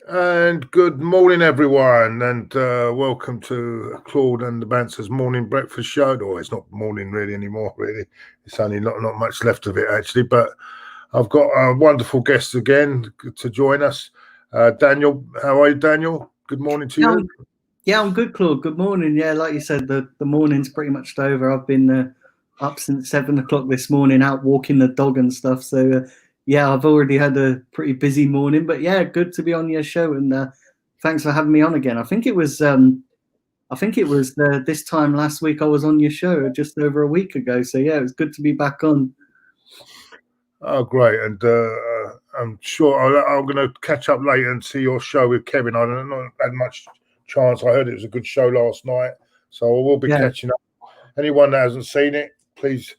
And good morning, everyone, and welcome to Claude and the Banstas morning breakfast show. Oh, it's not morning really anymore, really. It's only not much left of it, actually. But I've got a wonderful guest again to join us. Daniel, how are you, Daniel? Good morning to you. I'm good, Claude. Good morning. Yeah, like you said, the morning's pretty much over. I've been up since 7 o'clock this morning, out walking the dog and stuff. So, yeah, I've already had a pretty busy morning. But yeah, good to be on your show, and thanks for having me on again. I think it was this time last week I was on your show, just over a week ago. So yeah, it was good to be back on. Oh, great. And I'm sure I'm going to catch up later and see your show with Kevin. I don't know, had much chance. I heard it was a good show last night, so I will be catching up. Anyone that hasn't seen it, please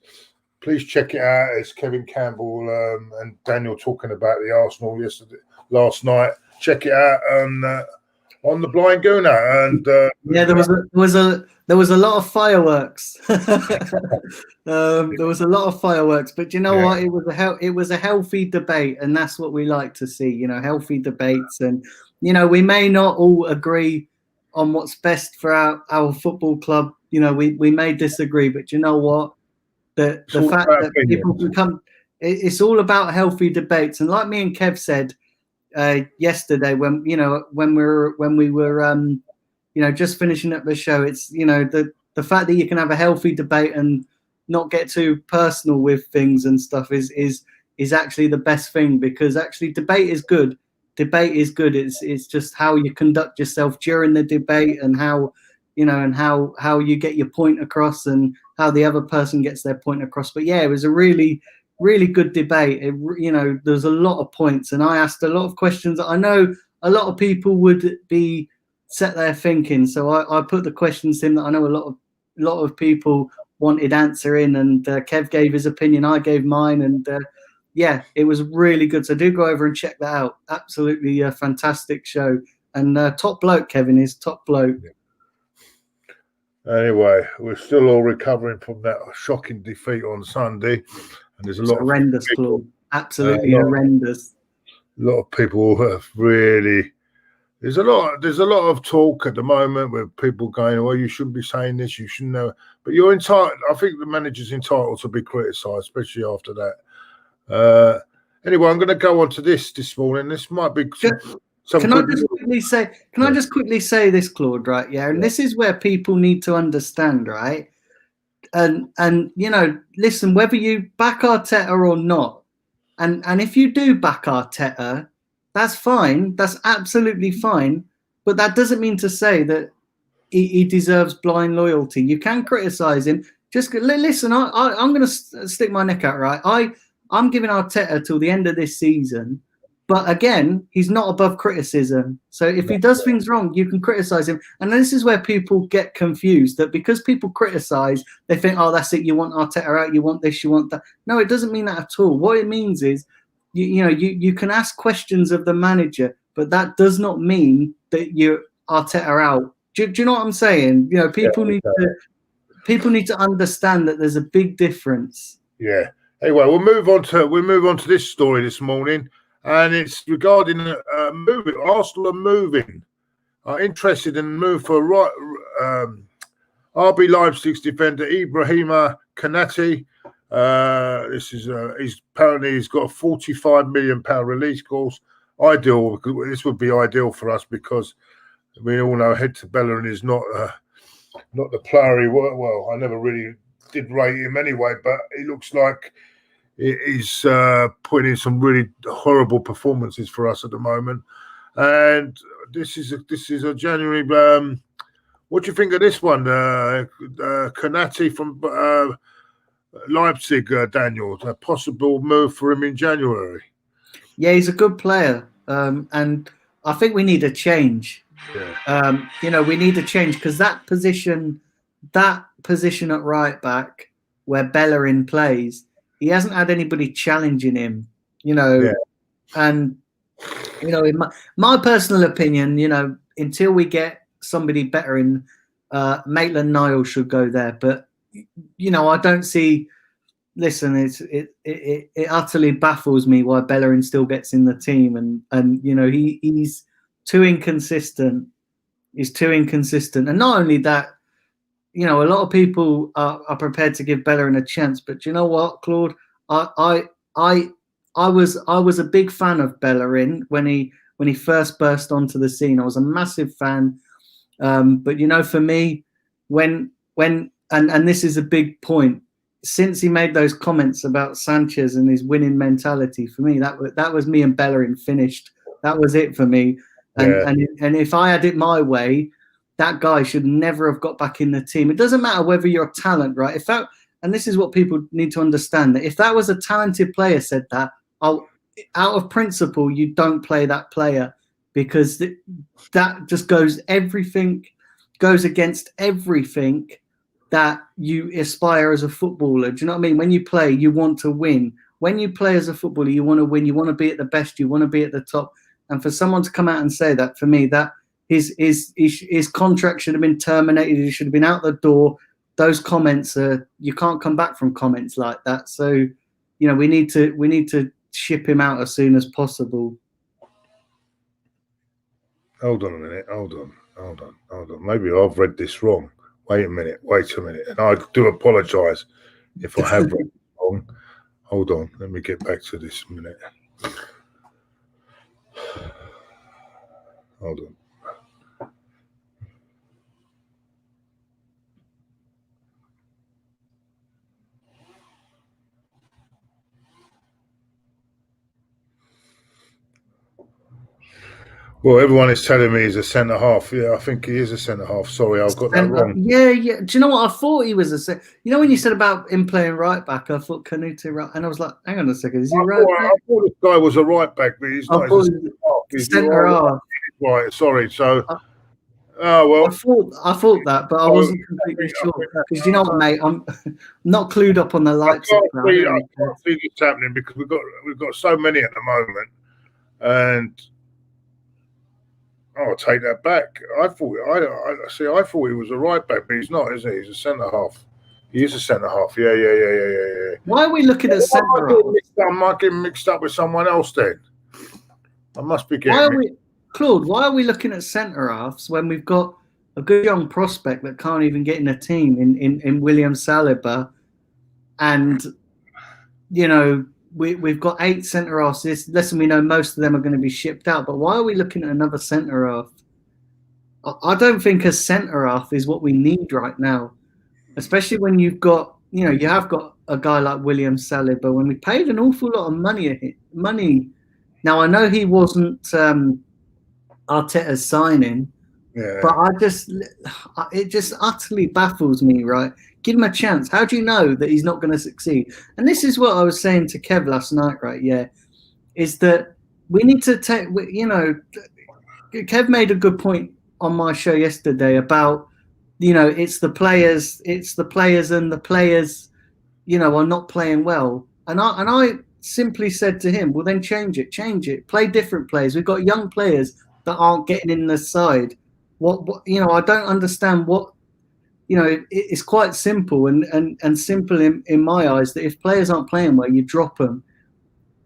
check it out. It's Kevin Campbell and Daniel talking about the Arsenal last night. Check it out on the Blind Gooner. And yeah, there was a lot of fireworks. There was a lot of fireworks, but you know what? It was a healthy debate, and that's what we like to see. You know, healthy debates, and you know, we may not all agree on what's best for our football club. You know, we may disagree, but you know what? The fact that people can come, it's all about healthy debates. And like me and Kev said yesterday, when we were just finishing up the show, it's the fact that you can have a healthy debate and not get too personal with things and stuff is actually the best thing, because actually debate is good. Debate is good. It's just how you conduct yourself during the debate, and how you get your point across, and how the other person gets their point across. But yeah, it was a really, really good debate. There's a lot of points, and I asked a lot of questions that I know a lot of people would be sat there thinking. So I put the questions in that I know a lot of people wanted answering, and Kev gave his opinion, I gave mine, and yeah, it was really good. So do go over and check that out. Absolutely a fantastic show, and top bloke. Kevin is top bloke. Anyway, we're still all recovering from that shocking defeat on Sunday, and there's a lot horrendous, Claude. Absolutely horrendous. A lot of people have really. There's a lot of talk at the moment with people going, "Well, you shouldn't be saying this. You shouldn't know." But you're entitled. I think the manager's entitled to be criticised, especially after that. Anyway, I'm going to go on to this morning. This might be. Can I just quickly say this, Claude? Right? Yeah, and this is where people need to understand, right? And listen, whether you back Arteta or not, and if you do back Arteta, that's fine. That's absolutely fine. But that doesn't mean to say that he deserves blind loyalty. You can criticise him. Just listen. I'm going to stick my neck out. Right? I'm giving Arteta till the end of this season. But again, he's not above criticism. So if he does things wrong, you can criticise him. And this is where people get confused, that because people criticise, they think, oh, that's it, you want Arteta out, you want this, you want that. No, it doesn't mean that at all. What it means is, you can ask questions of the manager, but that does not mean that you're Arteta out. Do you know what I'm saying? People need to understand that there's a big difference. Yeah. Anyway, we'll move on to this story this morning. And it's regarding moving. Arsenal are moving. Are interested in a move for RB Leipzig's defender Ibrahima Konate. He's got a £45 million release clause. Ideal. This would be ideal for us because we all know Hector Bellerin is not the player he was. Well, I never really did rate him anyway, but he looks like he's putting in some really horrible performances for us at the moment. And this is a January. What do you think of this one, Konate from Leipzig, Daniel? A possible move for him in January. Yeah, he's a good player, and I think we need a change. Yeah. We need a change, because that position at right back where Bellerin plays, he hasn't had anybody challenging him, and in my personal opinion, until we get somebody better in, Maitland-Niles should go there. But I don't see. Listen, it utterly baffles me why Bellerin still gets in the team, and he's too inconsistent. He's too inconsistent, and not only that, you know, a lot of people are prepared to give Bellerin a chance. But you know what, Claude, I was a big fan of Bellerin when he first burst onto the scene. I was a massive fan. But you know, for me, when this is a big point, since he made those comments about Sanchez and his winning mentality, for me that was me and Bellerin finished. That was it for me. And if I had it my way, that guy should never have got back in the team. It doesn't matter whether you're a talent, right? If that, and this is what people need to understand, that if that was a talented player said that, out of principle, you don't play that player, because that just goes against everything that you aspire as a footballer. Do you know what I mean? When you play, you want to win. When you play as a footballer, you want to win. You want to be at the best. You want to be at the top. And for someone to come out and say that, for me, that his contract should have been terminated. He should have been out the door. Those comments you can't come back from comments like that. So, you know, we need to ship him out as soon as possible. Hold on a minute. Hold on. Maybe I've read this wrong. Wait a minute. And I do apologise if I have read it wrong. Hold on. Let me get back to this a minute. Hold on. Well, everyone is telling me he's a centre half. Yeah, I think he is a centre half. Sorry, I've got that wrong. Yeah. Do you know what? I thought he was a You know, when you said about him playing right back, I thought Canute right, and I was like, hang on a second, is he right back? I thought this guy was a right back, but he's not. He's centre half. Right. Sorry. So. Oh well. I thought that, but I wasn't completely sure, because you know what, mate, I'm not clued up on the lights. I can't see this happening because we've got so many at the moment, and. I'll take that back. I thought he was a right back, but he's not, is he? He's a centre half. He is a centre half. Yeah. Why are we looking at centre half? I'm not getting mixed up with someone else then. I must be getting. Claude, why are we looking at centre halves when we've got a good young prospect that can't even get in a team in William Saliba, and you know, we've got 8 centre halves. Listen, we know most of them are going to be shipped out, but why are we looking at another centre half? I don't think a centre half is what we need right now, especially when you've got, you know, you have got a guy like William Saliba. When we paid an awful lot of money. Now I know he wasn't Arteta's signing, but it just utterly baffles me. Right? Give him a chance. How do you know that he's not going to succeed? And this is what I was saying to Kev last night, right? Yeah, is that we need to take, you know, Kev made a good point on my show yesterday about, you know, it's the players and the players, you know, are not playing well. And I simply said to him, well, then change it. Play different players. We've got young players that aren't getting in the side. What you know, I don't understand what. You know, it's quite simple and simple in my eyes that if players aren't playing well, you drop them.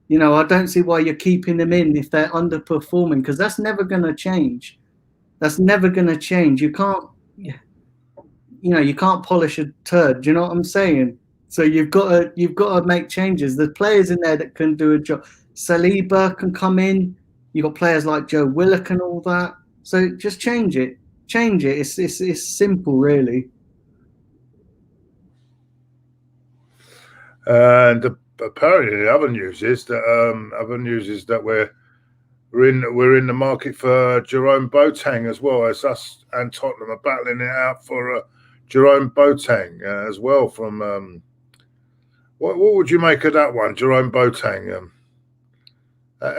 You know, I don't see why you're keeping them in if they're underperforming, because that's never going to change. You can't, you know, you can't polish a turd. Do you know what I'm saying? So you've got to make changes. There's players in there that can do a job. Saliba can come in. You've got players like Joe Willock and all that. So just change it. It's simple, really. And apparently, the other news is that we're in the market for Jerome Boateng as well, as us and Tottenham are battling it out for Jerome Boateng as well. From what would you make of that one, Jerome Boateng?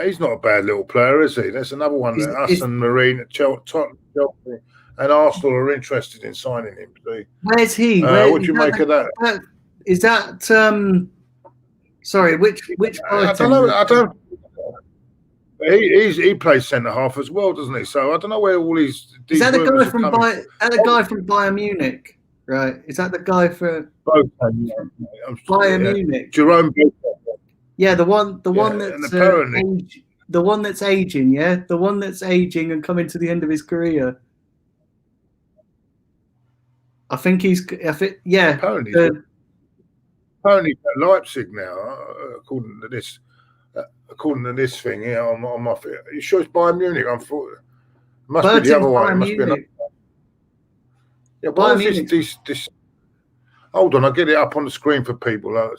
He's not a bad little player, is he? There's another one that us and Marine, Tottenham, Chelsea, and Arsenal are interested in signing him. Where's he? What would you make of that? Is that sorry? Which? I don't know. I don't. He plays centre half as well, doesn't he? So I don't know where all these. Is that the guy from Bayern Munich? Right? Is that the guy for Bayern Munich? Jerome Boateng. Yeah, the one that's the one that's aging, yeah, the one that's aging and coming to the end of his career. I think he's. Yeah. Apparently at Leipzig now, according to this. According to this thing, yeah, on my. You sure it's Bayern Munich? I'm thought. Must be the other one. It must be another. Yeah, why is this? Hold on, I'll get it up on the screen for people. I'll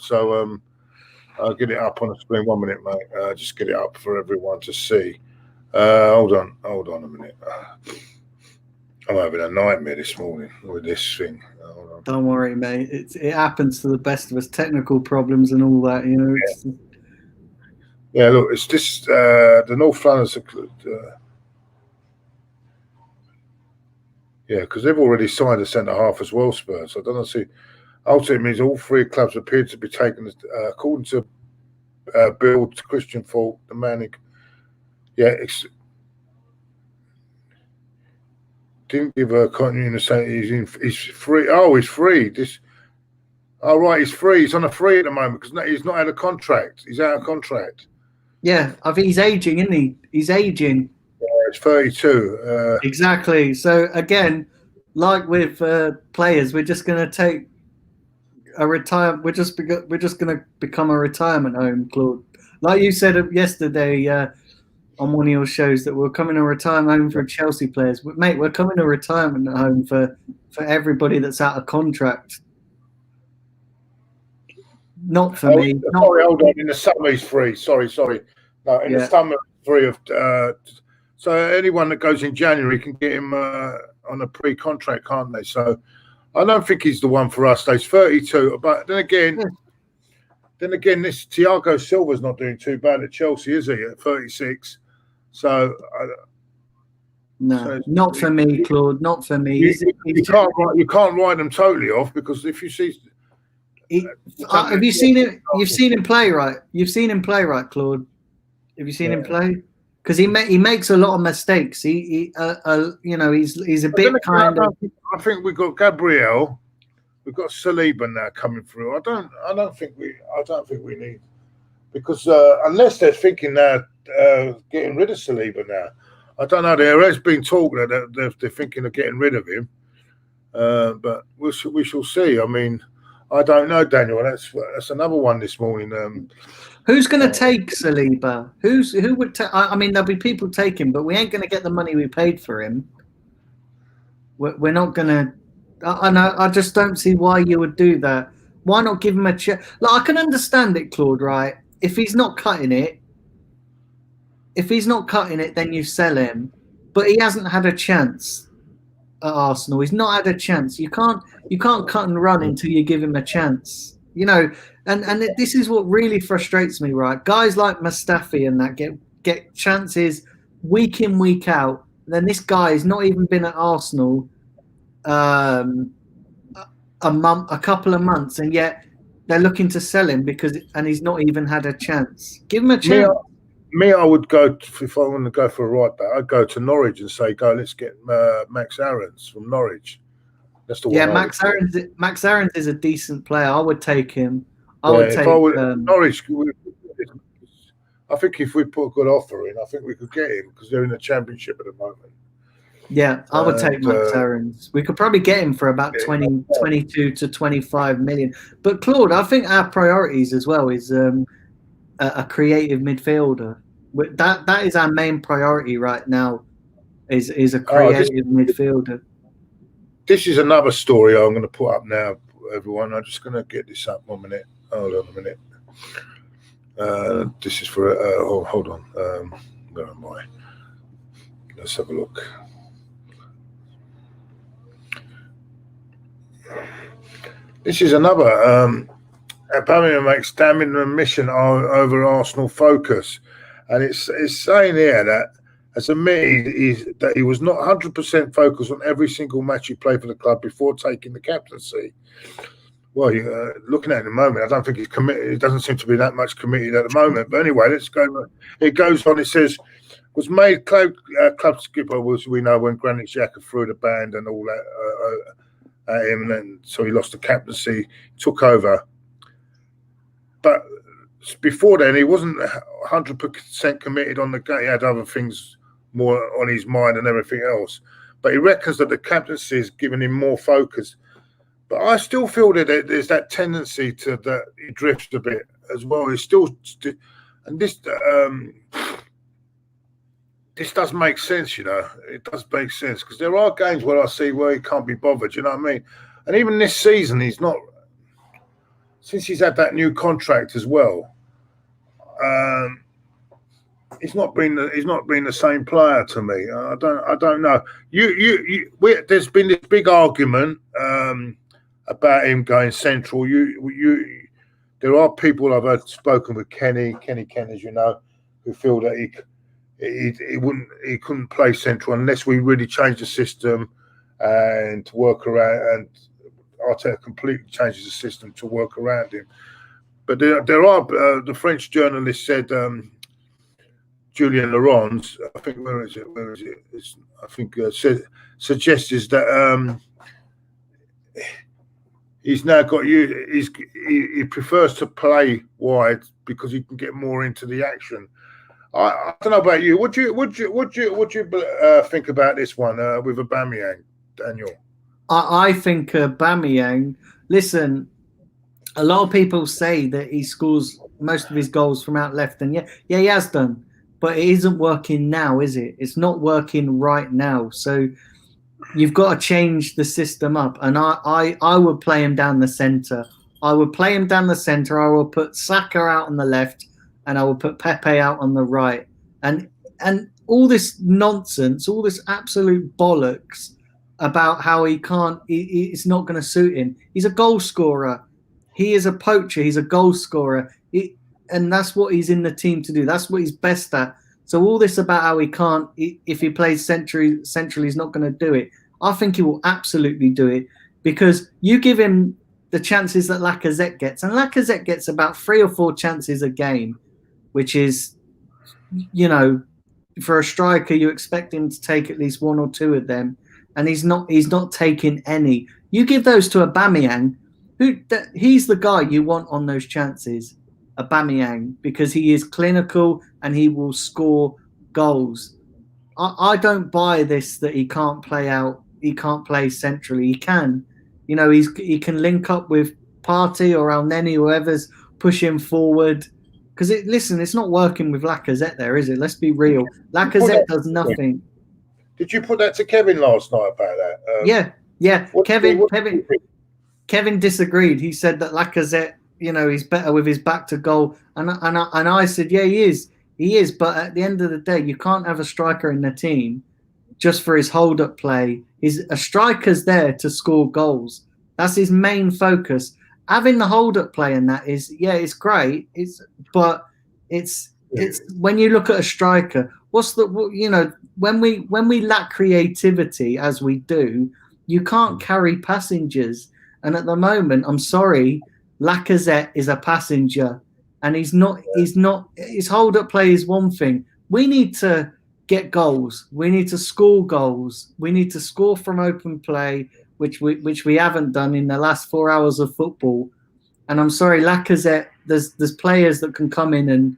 get it up on the screen. 1 minute, mate. Just get it up for everyone to see. Hold on a minute. I'm having a nightmare this morning with this thing. Don't worry, mate. It happens to the best of us. Technical problems and all that, you know. Yeah, yeah, look, it's this. The North London's. Yeah, because they've already signed a centre half as well, Spurs. I don't know. See, ultimately, means all three clubs appear to be taken, according to Bill, Christian Falk, the man. Yeah, didn't give a continuity to say he's free. Oh, he's free. Right, he's free. He's on a free at the moment because he's not had a contract. He's out of contract. Yeah, I think he's aging, isn't he? He's aging. Yeah, he's 32. Exactly. So again, like with players, we're just going to take a retire. We're just going to become a retirement home, Claude. Like you said yesterday on one of your shows, that we're coming to a retirement home for Chelsea players. Mate, we're coming to a retirement home for everybody that's out of contract. Not for me. Sorry, hold on. In the summer, he's free. Sorry. No, in the summer, free of. So anyone that goes in January can get him on a pre-contract, can't they? So I don't think he's the one for us. He's 32, but then again, this Thiago Silva's not doing too bad at Chelsea, is he? At 36. So no, not for me, Claude. Not for me. You can't write them totally off, because if you see. Have you seen it? You've seen him play, right? You've seen him play, right, Claude? Have you seen him play? Because he makes a lot of mistakes. He's a bit kind of. I think we've got Gabriel, we've got Saliba now coming through. I don't think we need, because unless they're thinking now getting rid of Saliba now. I don't know. There has been talk that they're thinking of getting rid of him, but we shall see. I mean, I don't know, Daniel. That's another one this morning. Who's going to take Saliba? Who would take? I mean, there'll be people taking, but we ain't going to get the money we paid for him. We're not going to. I just don't see why you would do that. Why not give him a chance? Like, I can understand it, Claude. Right? If he's not cutting it, then you sell him. But he hasn't had a chance at Arsenal. He's not had a chance. You can't cut and run until you give him a chance. You know, and this is what really frustrates me, right? Guys like Mustafi and that get chances week in, week out. Then this guy's not even been at Arsenal a couple of months, and yet they're looking to sell him and he's not even had a chance. Give him a chance. I would go, if I want to go for a right back, I'd go to Norwich and say, let's get Max Aarons from Norwich. That's the one. Yeah, Max Aarons is a decent player. I would take him. Norwich. I think if we put a good offer in, I think we could get him, because they're in the Championship at the moment. Yeah, I would take Max Aarons. We could probably get him for about 22 to 25 million. But Claude, I think our priorities as well is a creative midfielder. That is our main priority right now. Is a creative midfielder. This is another story I'm going to put up now, everyone. I'm just going to get this up 1 minute. Hold on a minute. This is for. Hold on. Where am I? Let's have a look. This is another. Aubameyang makes damning admission over Arsenal focus, and it's saying here that, as admitted, that he was not 100% focused on every single match he played for the club before taking the captaincy. Well, looking at it in the moment, I don't think he's committed. It doesn't seem to be that much committed at the moment. But anyway, let's go. It goes on. It says, was made club skipper, as we know, when Granit Xhaka threw the band and all that at him, and then so he lost the captaincy, took over. But before then, he wasn't 100% committed on the game. He had other things more on his mind and everything else. But he reckons that the captaincy is giving him more focus. But I still feel that there's that tendency to that he drifts a bit as well. He's still, and this does make sense, you know. It does make sense because there are games where I see where he can't be bothered. You know what I mean? And even this season, he's not. Since he's had that new contract as well, he's not been the same player to me. I don't know. There's been this big argument about him going central. There are people I've heard spoken with Kenny, as you know, who feel that he couldn't play central unless we really change the system and to work around. And Arteta completely changes the system to work around him. But there are the French journalist said. Julien Laurens, I think, where is it? I think suggests that he's now got you. He prefers to play wide because he can get more into the action. I don't know about you. Would you think about this one with Aubameyang, Daniel? I think Aubameyang. Listen, a lot of people say that he scores most of his goals from out left, and yeah, he has done. But it isn't working now, is it? It's not working right now. So you've got to change the system up. And I would play him down the centre. I would put Saka out on the left, and I would put Pepe out on the right. And all this nonsense, all this absolute bollocks about how it's not going to suit him. He's a goal scorer. He is a poacher. He's a goal scorer. And that's what he's in the team to do. That's what he's best at. So all this about how he can't, if he plays centrally, he's not going to do it. I think he will absolutely do it because you give him the chances that Lacazette gets, and Lacazette gets about 3 or 4 chances a game, which is, you know, for a striker, you expect him to take at least 1 or 2 of them, and he's not taking any. You give those to Aubameyang, he's the guy you want on those chances. Aubameyang, because he is clinical and he will score goals. I don't buy this that he can't play out. He can't play centrally. He can, you know, he can link up with Partey or Elneny, whoever's pushing forward. Because listen, it's not working with Lacazette there, is it? Let's be real. Lacazette does nothing. Did you put that to Kevin last night about that? Yeah. Kevin disagreed. He said that Lacazette, you know, he's better with his back to goal, and I said, yeah, he is. But at the end of the day, you can't have a striker in the team just for his hold-up play. A striker's there to score goals. That's his main focus. Having the hold-up play and that is, yeah, it's great. But it's when you look at a striker, when we lack creativity as we do, you can't carry passengers. And at the moment, I'm sorry, Lacazette is a passenger, and he's not. His hold-up play is one thing. We need to get goals. We need to score goals. We need to score from open play, which we haven't done in the last 4 hours of football. And I'm sorry, Lacazette. There's players that can come in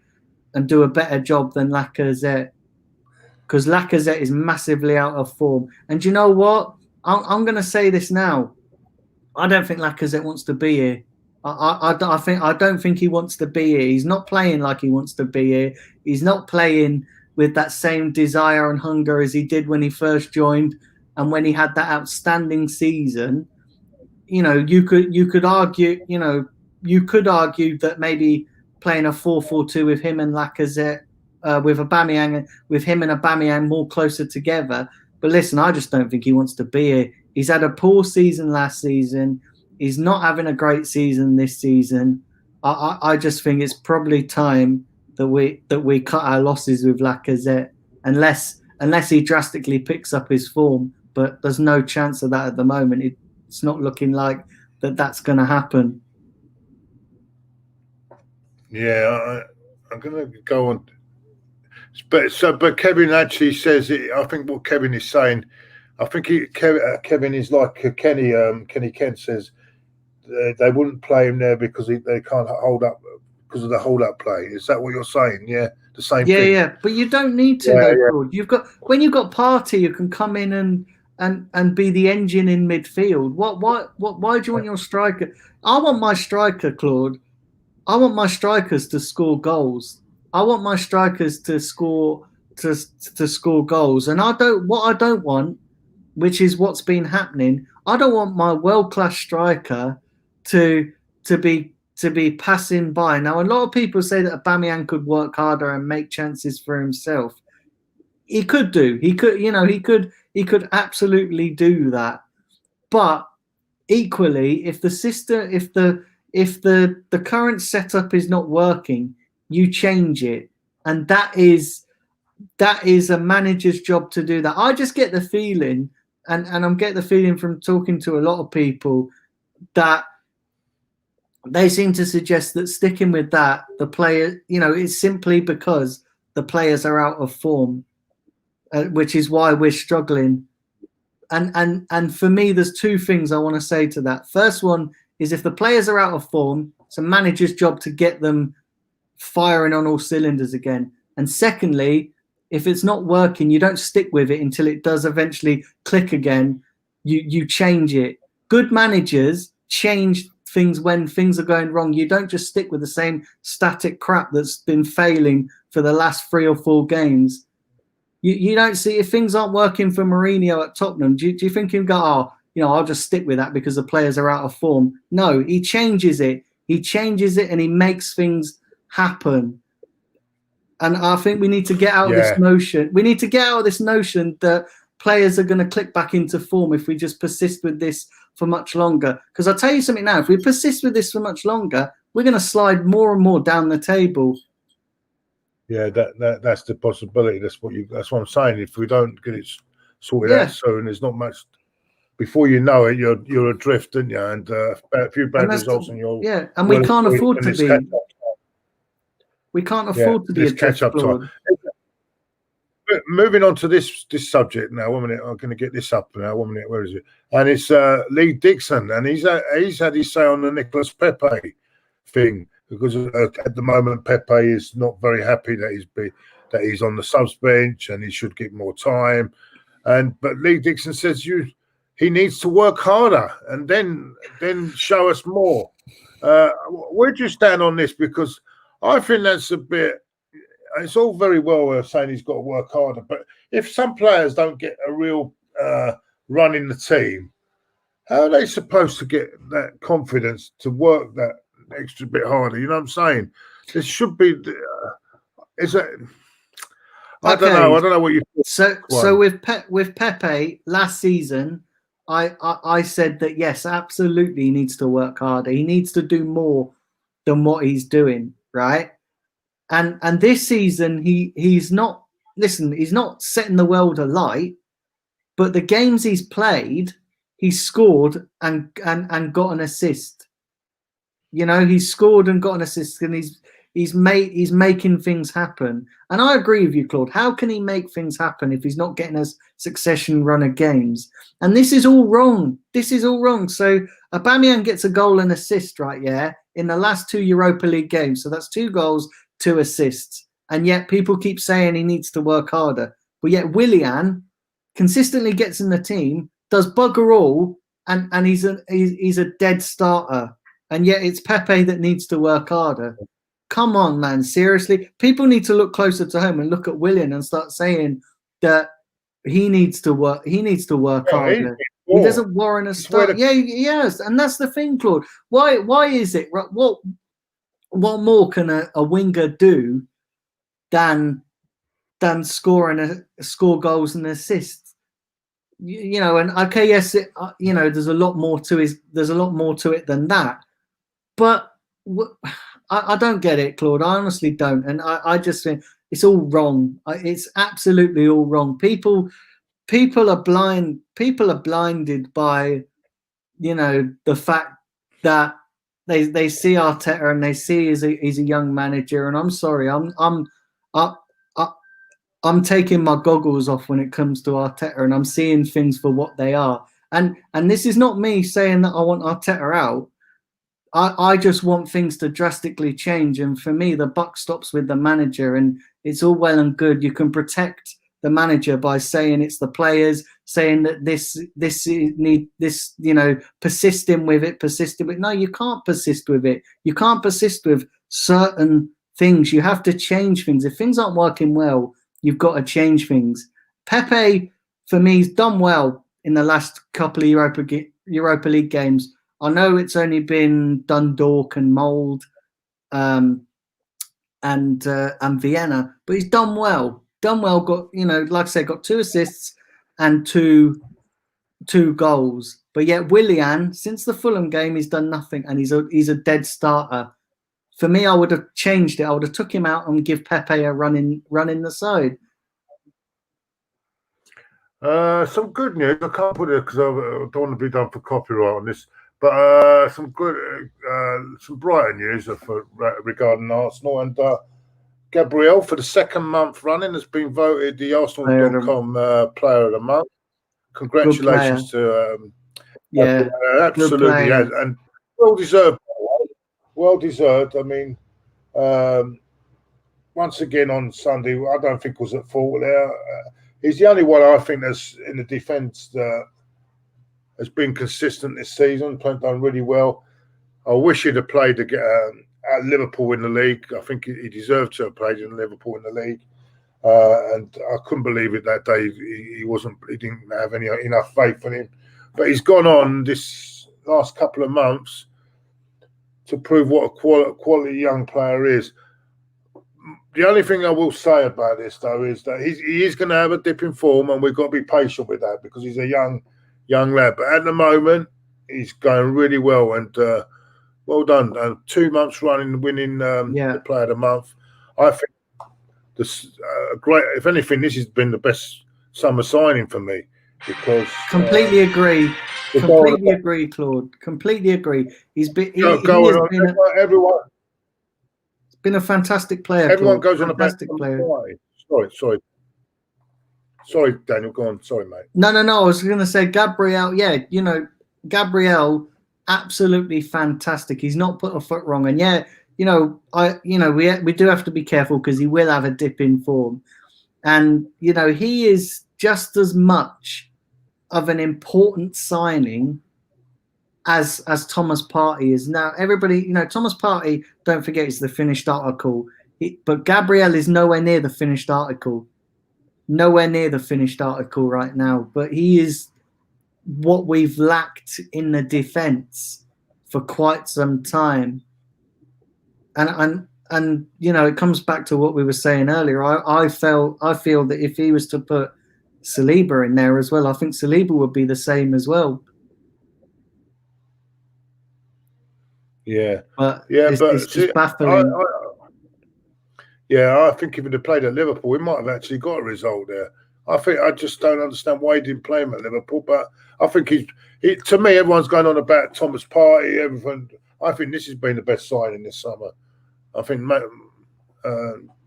and do a better job than Lacazette, because Lacazette is massively out of form. And you know what? I'm going to say this now. I don't think Lacazette wants to be here. I don't think he wants to be here. He's not playing like he wants to be here. He's not playing with that same desire and hunger as he did when he first joined and when he had that outstanding season. You know, you could argue that maybe playing a 4-4-2 with him and Lacazette, with him and Aubameyang more closer together. But listen, I just don't think he wants to be here. He's had a poor season last season. He's not having a great season this season. I just think it's probably time that we cut our losses with Lacazette, unless he drastically picks up his form. But there's no chance of that at the moment. It's not looking like that's going to happen. Yeah, I'm going to go on. But Kevin actually says it. I think what Kevin is saying, I think Kevin is like Kenny Kent says. They wouldn't play him there because they can't hold up because of the hold-up play. Is that what you're saying? Yeah, the same Yeah, thing. yeah, but you don't need to though, Claude. When you've got Partey, you can come in and be the engine in midfield. Why do you want your striker? I want my striker, Claude. I want my strikers to score goals. I want my strikers to score goals. And I don't want, which is what's been happening, I don't want my world-class striker to be passing by. Now, a lot of people say that Aubameyang could work harder and make chances for himself. He could do. He could absolutely do that. But equally, if the current setup is not working, you change it, and that is a manager's job to do that. I just get the feeling, and I'm getting the feeling from talking to a lot of people, that they seem to suggest that sticking with that, the player, it's simply because the players are out of form, which is why we're struggling. And for me, there's two things I want to say to that. First one is, if the players are out of form, it's a manager's job to get them firing on all cylinders again. And secondly, if it's not working, you don't stick with it until it does eventually click again. You change it. Good managers change things when things are going wrong. You don't just stick with the same static crap that's been failing for the last 3 or 4 games. You don't see, if things aren't working for Mourinho at Tottenham, do you think he'll go, I'll just stick with that because the players are out of form? No, he changes it. He changes it and he makes things happen. And I think we need to get out of this notion. We need to get out of this notion that players are going to click back into form if we just persist with this for much longer. Because I'll tell you something now, if we persist with this for much longer, we're going to slide more and more down the table. Yeah, that's the possibility. That's what I'm saying. If we don't get it sorted out soon, there's not much. Before you know it, you're adrift, aren't you? And a few bad results, and you're and we can't afford to be. We can't afford to be a catch-up time. Moving on to this subject now. 1 minute, I'm going to get this up now. 1 minute, where is it? And it's Lee Dixon, and he's had his say on the Nicolas Pepe thing, because at the moment Pepe is not very happy that he's on the subs bench and he should get more time. But Lee Dixon says he needs to work harder and then show us more. Where do you stand on this? Because I think that's a bit. It's all very well saying he's got to work harder, but if some players don't get a real run in the team, how are they supposed to get that confidence to work that extra bit harder? You know what I'm saying? There should be. I don't know what you think. So with Pepe last season, I said that yes, absolutely, he needs to work harder. He needs to do more than what he's doing, right? And this season he's not setting the world alight, but the games he's played, he's scored and got an assist. He's scored and got an assist, and he's making things happen. And I agree with you, Claude. How can he make things happen if he's not getting a succession run of games? And this is all wrong. So Aubameyang gets a goal and assist, right? Yeah, in the last 2 Europa League games. So that's 2 goals, 2 assists, and yet people keep saying he needs to work harder. But yet Willian consistently gets in the team, does bugger all, and he's a dead starter. And yet it's Pepe that needs to work harder. Come on, man, seriously. People need to look closer to home and look at Willian and start saying that he needs to work. He needs to work harder. He doesn't warrant a start. Yes, and that's the thing, Claude. Why is it? What more can a winger do than score goals and assists? And okay, yes, there's a lot more to it than that. But I don't get it, Claude. I honestly don't, and I just think it's all wrong. It's absolutely all wrong. People are blind. People are blinded by the fact that they see Arteta and they see he's a young manager. And I'm sorry, I'm taking my goggles off when it comes to Arteta, and I'm seeing things for what they are. And this is not me saying that I want Arteta out. I just want things to drastically change. And for me, the buck stops with the manager. And it's all well and good. You can protect the manager by saying it's the players, saying that this, you know, persisting with it. No, you can't persist with it. You can't persist with certain things. You have to change things. If things aren't working well, you've got to change things. Pepe, for me, has done well in the last couple of Europa League games. I know it's only been Dundalk and Mould and Vienna, but he's done well. Got, you know, like I said, got 2 assists and two goals. But yet Willian, since the Fulham game, he's done nothing, and he's a dead starter. For me, I would have changed it. I would have took him out and give Pepe a run in the side. Some good news. I can't put it because I don't want to be done for copyright on this. But some Brighton news regarding Arsenal, and Gabriel, for the 2nd month running, has been voted the Arsenal.com Player of the Month. Congratulations to absolutely, and well deserved. Well deserved. I mean, once again on Sunday, I don't think was at fault there. He's the only one I think that's in the defence that has been consistent this season, done really well. I wish he'd have played at Liverpool in the league. I think he deserved to have played in Liverpool in the league. And I couldn't believe it that day. He didn't have enough faith in him. But he's gone on this last couple of months to prove what a quality young player is. The only thing I will say about this, though, is that he is going to have a dip in form, and we've got to be patient with that because he's a young lad. But at the moment, he's going really well, and well done. 2 months running, winning the Player of the Month. I think this great. If anything, this has been the best summer signing for me because completely agree. Completely agree, Claude. Completely agree. He's been everyone. It's been a fantastic player. Everyone Claude. goes on about player. Sorry, Daniel. Go on. Sorry, mate. No. I was going to say Gabriel. Yeah, you know, Gabriel, absolutely fantastic. He's not put a foot wrong, and we do have to be careful because he will have a dip in form, and you know he is just as much of an important signing as Thomas Partey is. Now, everybody, you know, Thomas Partey, don't forget, is the finished article, but Gabriel is nowhere near the finished article. Nowhere near the finished article right now, but he is what we've lacked in the defense for quite some time. And you know, it comes back to what we were saying earlier. I feel that if he was to put Saliba in there as well, I think Saliba would be the same as well. Yeah, but it's just baffling. I think if he'd have played at Liverpool, we might have actually got a result there. I just don't understand why he didn't play him at Liverpool. But I think to me, everyone's going on about Thomas Partey. Everything. I think this has been the best signing this summer. I think,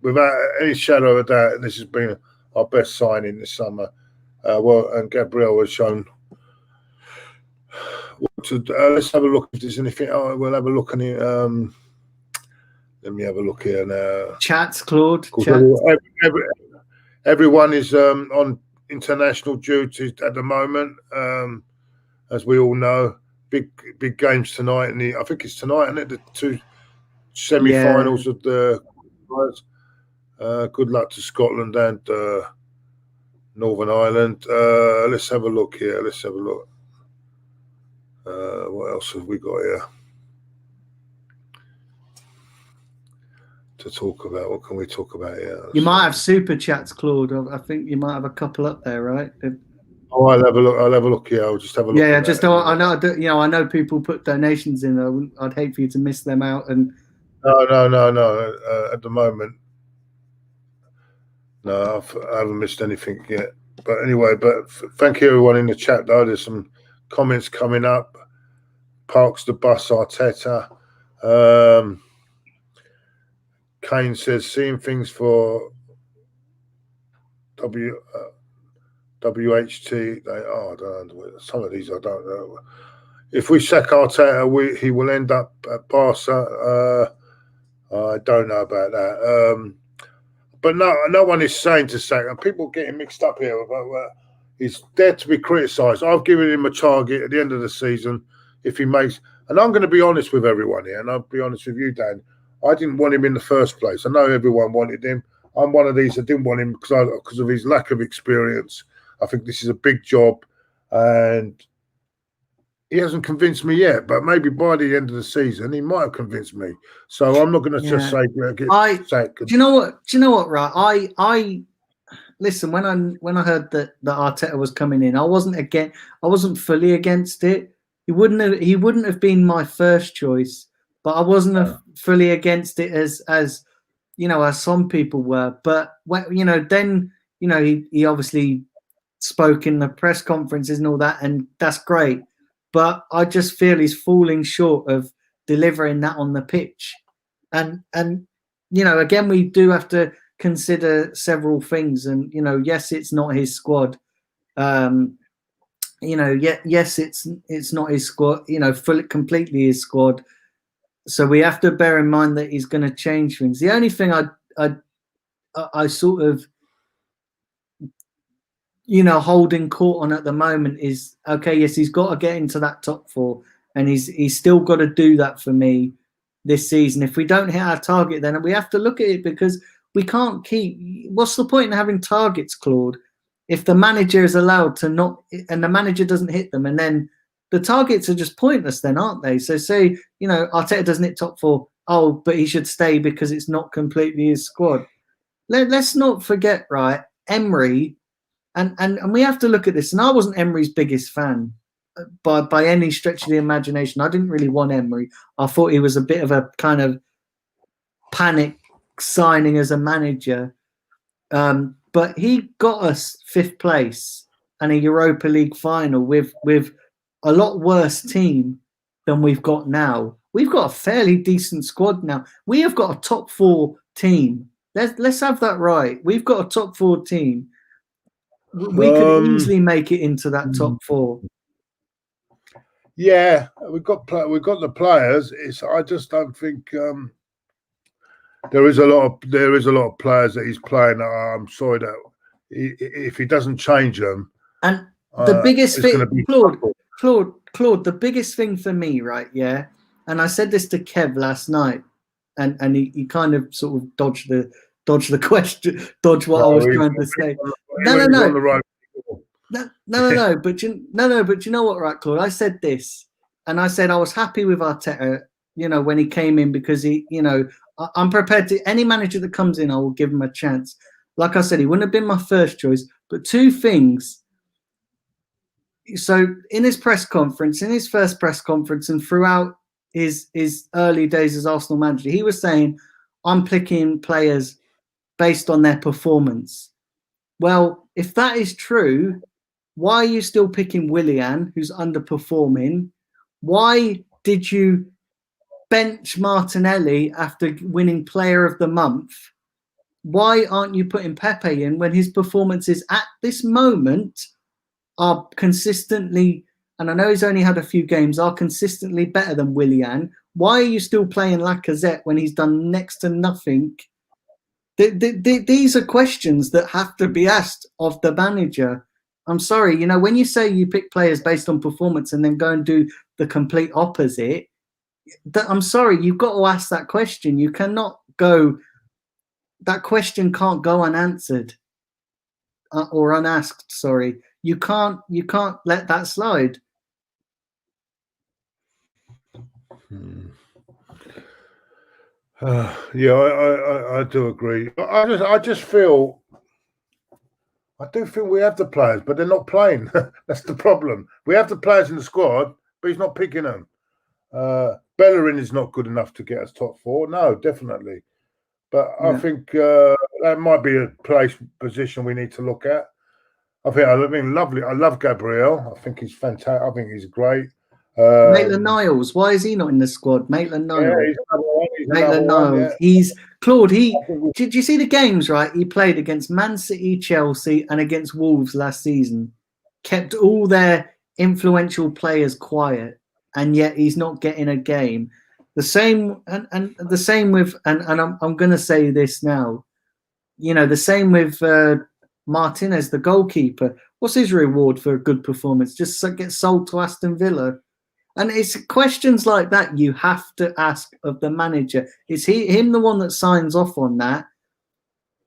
without any shadow of a doubt, this has been our best signing this summer. And Gabriel has shown. Let's have a look if there's anything. We'll have a look on it. Let me have a look here now. Chats, Claude. Everyone is on international duty at the moment, as we all know. Big games tonight, and I think it's tonight, isn't it? The 2 semi-finals of the. Good luck to Scotland and Northern Ireland. Let's have a look here. Let's have a look. What else have we got here to talk about? What can we talk about here? You might have super chats, Claude. I think you might have a couple up there, right? I'll have a look. Yeah, I'll just have a look. Yeah, I know. You know, I know people put donations in. I'd hate for you to miss them out. And no. At the moment, no, I haven't missed anything yet. But anyway, thank you everyone in the chat. Though there's some comments coming up. Parks the bus, Arteta. Kane says, seeing things for WHT. I don't know. Some of these I don't know. if we sack Arteta, he will end up at Barca. I don't know about that. But no one is saying to sack, and people getting mixed up here about he's there to be criticised. I've given him a target at the end of the season if he makes. And I'm going to be honest with everyone here, and I'll be honest with you, Dan. I didn't want him in the first place. I know everyone wanted him. I'm one of these that didn't want him because of his lack of experience. I think this is a big job, and he hasn't convinced me yet. But maybe by the end of the season, he might have convinced me. So I'm not going to just say get sacked. Do you know what? Do you know what? Right, I listen. When I heard that Arteta was coming in, I wasn't fully against it. He wouldn't have been my first choice, but I wasn't fully against it as as some people were. But then he obviously spoke in the press conferences and all that, and that's great. But I just feel he's falling short of delivering that on the pitch, and again, we do have to consider several things. And yes, it's not his squad. Yes, it's not his squad. Completely his squad. So we have to bear in mind that he's going to change things. The only thing I sort of holding court on at the moment is, okay, yes, he's got to get into that top four, and he's still got to do that for me this season. If we don't hit our target, then we have to look at it, because we can't keep. What's the point in having targets, Claude, if the manager is allowed to not, and the manager doesn't hit them, and then the targets are just pointless then, aren't they? So say, Arteta doesn't hit top four, but he should stay because it's not completely his squad. Let's not forget, right, Emery, and we have to look at this, and I wasn't Emery's biggest fan by any stretch of the imagination. I didn't really want Emery. I thought he was a bit of a kind of panic signing as a manager. But he got us 5th place and a Europa League final with a lot worse team than we've got now. We've got a fairly decent squad now. We have got a top 4 team. Let's have that right. We've got a top 4 team. We could easily make it into that top 4. Yeah, we've got the players. I just don't think there is a lot of players that he's playing. I'm sorry that if he doesn't change them, and the biggest thing, Claude, the biggest thing for me, right? Yeah, and I said this to Kev last night, and he kind of sort of dodged the question, dodged what I was trying to say. No. But you know what, right, Claude? I said this, and I said I was happy with Arteta, when he came in, because he, I'm prepared to, any manager that comes in, I will give him a chance. Like I said, he wouldn't have been my first choice, but 2 things. So in his first press conference, and throughout his early days as Arsenal manager, he was saying, I'm picking players based on their performance. Well, if that is true, why are you still picking Willian, who's underperforming? Why did you bench Martinelli after winning Player of the Month? Why aren't you putting Pepe in when his performances at this moment are consistently, and I know he's only had a few games, are consistently better than Willian? Why are you still playing Lacazette when he's done next to nothing? These are questions that have to be asked of the manager. I'm sorry, when you say you pick players based on performance and then go and do the complete opposite, I'm sorry, you've got to ask that question. You cannot go, that question can't go unanswered or unasked. Sorry, you can't let that slide. Yeah, I do agree. I just feel, I do feel we have the players, but they're not playing. That's the problem. We have the players in the squad, but he's not picking them. Bellerin is not good enough to get us top 4. No, definitely. But yeah. I think that might be a position we need to look at. I mean, lovely. I love Gabriel. I think he's fantastic. I think he's great. Maitland-Niles, why is he not in the squad? Maitland-Niles. Yeah, Maitland-Niles. Yeah. He's Claude. Did you see the games? Right, he played against Man City, Chelsea, and against Wolves last season. Kept all their influential players quiet. and yet he's not getting a game. The same and the same with and I'm going to say this now. You know, the same with Martinez, the goalkeeper. What's his reward for a good performance? Just get sold to Aston Villa. And it's questions like that you have to ask of the manager. Is him the one that signs off on that?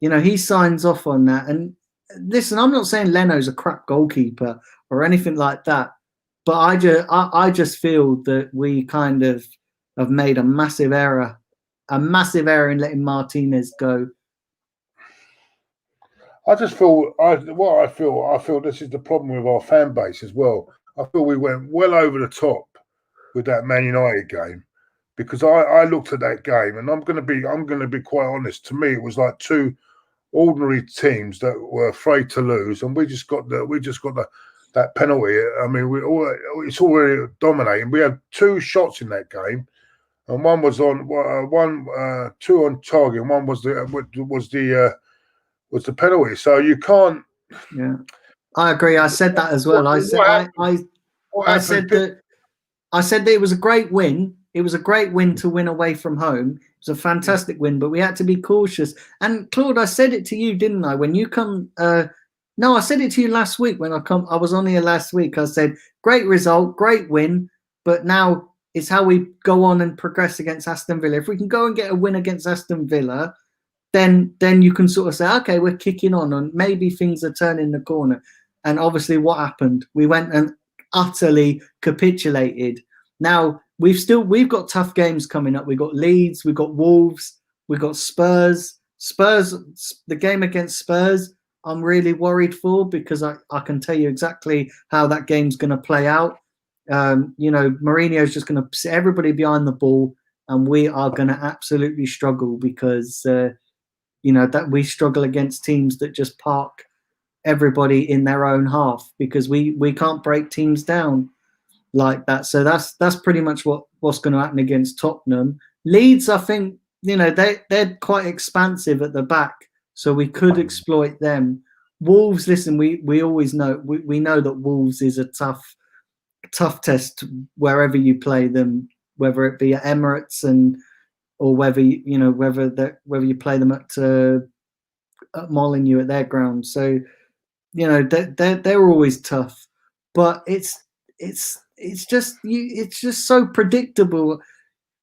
You know, he signs off on that. And listen, I'm not saying Leno's a crap goalkeeper or anything like that, but I just feel that we kind of have made a massive error in letting Martinez go. I just feel I feel this is the problem with our fan base as well. I feel we went well over the top with that Man United game, because I looked at that game and I'm going to be quite honest. To me, it was like two ordinary teams that were afraid to lose, and we just got that penalty. I mean, it's already dominating. We had two shots in that game, and one was on two on target, and one was the penalty. So you can't. Yeah, I agree. I said that as well. I said that it was a great win. It was a great win to win away from home. It was a fantastic win, but we had to be cautious. And Claude, I said it to you, didn't I? When you come, no, I said it to you last week when I was on here last week. I said, great result, great win, but now it's how we go on and progress against Aston Villa. If we can go and get a win against Aston Villa, then you can sort of say, okay, we're kicking on and maybe things are turning the corner. And obviously what happened? We went and utterly capitulated. Now we've got tough games coming up. We've got Leeds, we've got Wolves, we've got Spurs. The game against Spurs, I'm really worried for, because I can tell you exactly how that game's going to play out. You know, Mourinho's just going to sit everybody behind the ball, and we are going to absolutely struggle because, you know, that we struggle against teams that just park everybody in their own half, because we can't break teams down like that. So that's pretty much what's going to happen against Tottenham. Leeds, I think, you know, they're quite expansive at the back, so we could exploit them. Wolves, listen, we always know we know that Wolves is a tough test wherever you play them, whether it be at Emirates or whether you play them at Molineux at their ground. So, you know, they're always tough, but it's just so predictable.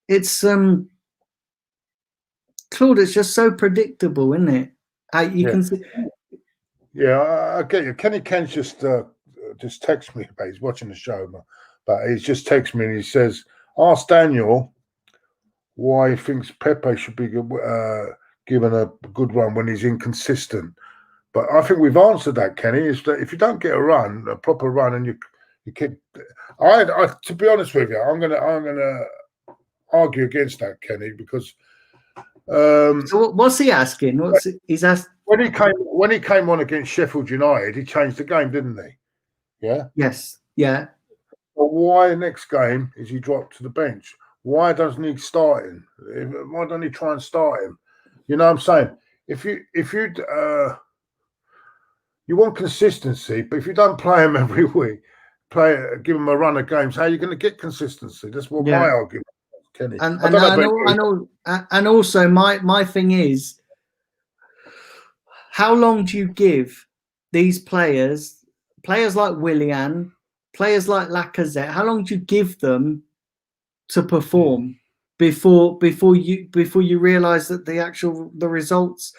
It's Claude, it's just so predictable, isn't it? Can see. Yeah, I get you. Kenny Ken's just texted me, but he's watching the show, but he's just texted me and he says, ask Daniel why he thinks Pepe should be given a good run when he's inconsistent. But I think we've answered that, Kenny, is that if you don't get a proper run, and you keep, to be honest with you, I'm gonna argue against that, Kenny, because so what's he asking? He's asked when he came on against Sheffield United, he changed the game, didn't he? Yeah. Yes. Yeah. But why next game is he dropped to the bench? Why doesn't he start him? Why don't he try and start him? You know what I'm saying? If you want consistency, but if you don't play him every week, give him a run of games, how are you going to get consistency? That's what my argument is, Kenny. And also my thing is, how long do you give these players like Willian, players like Lacazette, how long do you give them to perform before you realize that the results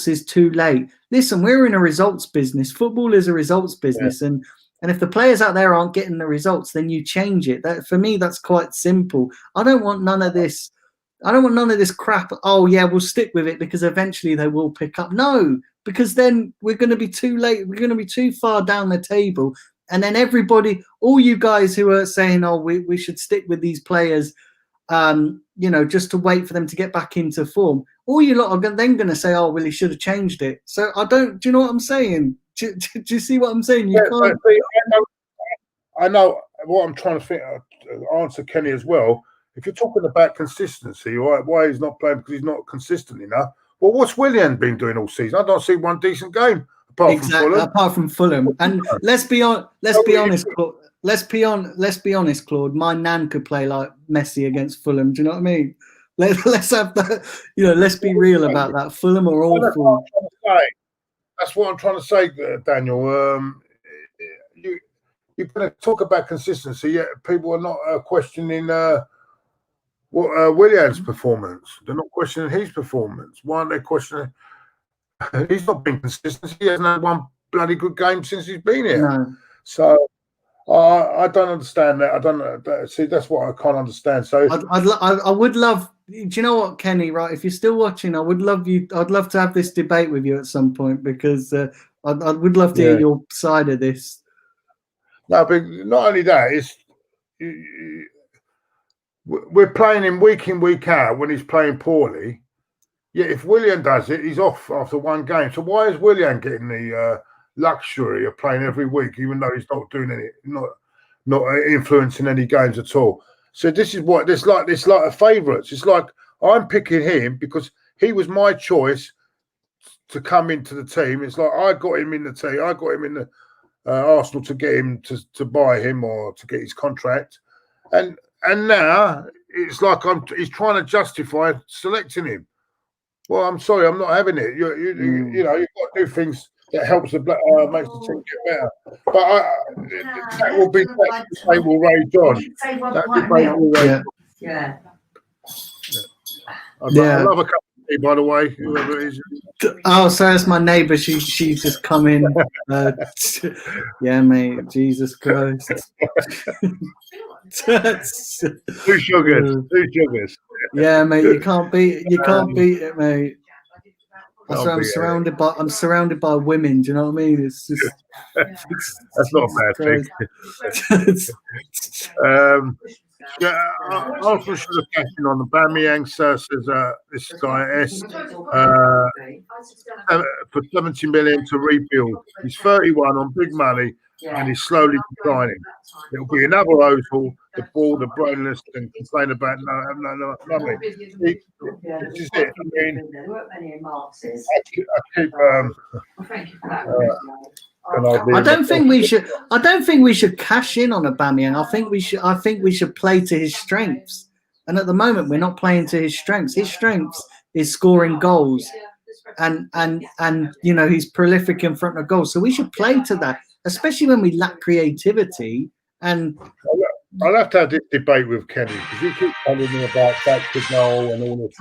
is too late? Listen, we're in a results business. Football is a results business, and if the players out there aren't getting the results, then you change it. That, for me, that's quite simple. I don't want none of this. I don't want none of this crap. Oh yeah, we'll stick with it because eventually they will pick up. No, because then we're going to be too late. We're going to be too far down the table. And then everybody, all you guys who are saying, oh, we should stick with these players, you know, just to wait for them to get back into form. All you lot are then going to say, oh, well, he should have changed it. So do you know what I'm saying? Do you see what I'm saying? You can't. I know what I'm trying to answer Kenny as well. If you're talking about consistency, why he's not playing because he's not consistent enough. Well, what's Willian been doing all season? I don't see one decent game apart from Fulham. And let's be honest. let's be honest, Claude. My nan could play like Messi against Fulham. Do you know what I mean? Let's have that. Let's be real about that. Fulham are awful. That's what I'm trying to say, Daniel. You're going to talk about consistency, yet people are not questioning Willian's performance. They're not questioning his performance. Why aren't they questioning? He's not been consistent. He hasn't had one bloody good game since he's been here. No. So I don't understand that. I don't see. That's what I can't understand. So I would love. Do you know what, Kenny? Right, if you're still watching, I'd love to have this debate with you at some point, because I would love to hear your side of this. No, but not only that, we're playing him week in, week out when he's playing poorly. Yeah, if Willian does it, he's off after one game. So why is Willian getting the luxury of playing every week, even though he's not doing any, not influencing any games at all? So this is what it's like a favourites. It's like I'm picking him because he was my choice to come into the team. It's like I got him in the team. I got him in the Arsenal to get him to buy him or to get his contract, and now it's like he's trying to justify selecting him. Well, I'm sorry, I'm not having it. You've got to do things that helps makes the team get better. But that will be that debate will rage on. That debate will rage on. Yeah. I love a cup of tea, by the way, whoever it is. Oh, so that's my neighbour. She's just come in. Yeah, mate. Jesus Christ. Two sugars. Yeah, mate. You can't beat it, mate. I'm surrounded by women. Do you know what I mean? It's just that's not a bad thing. Arsenal should have cashed in on the aubameyang, says this guy S, for 70 million to rebuild. He's 31 on big money, and he's slowly declining. It'll be another Ozil, the ball, the brainless, and complain about no money. This is it. I mean, I don't think we should cash in on Aubameyang. I think we should play to his strengths. And at the moment, we're not playing to his strengths. His strengths is scoring goals, and he's prolific in front of goals. So we should play to that, especially when we lack creativity. And I'll have to have this debate with Kenny, because he keeps telling me about back to goal and all this.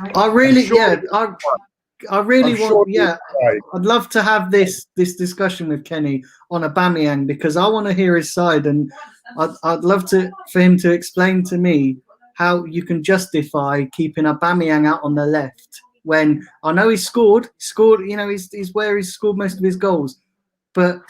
I'd love to have this discussion with Kenny on Aubameyang, because I want to hear his side, and I'd love for him to explain to me how you can justify keeping Aubameyang out on the left when I know he's scored. He's where he's scored most of his goals. But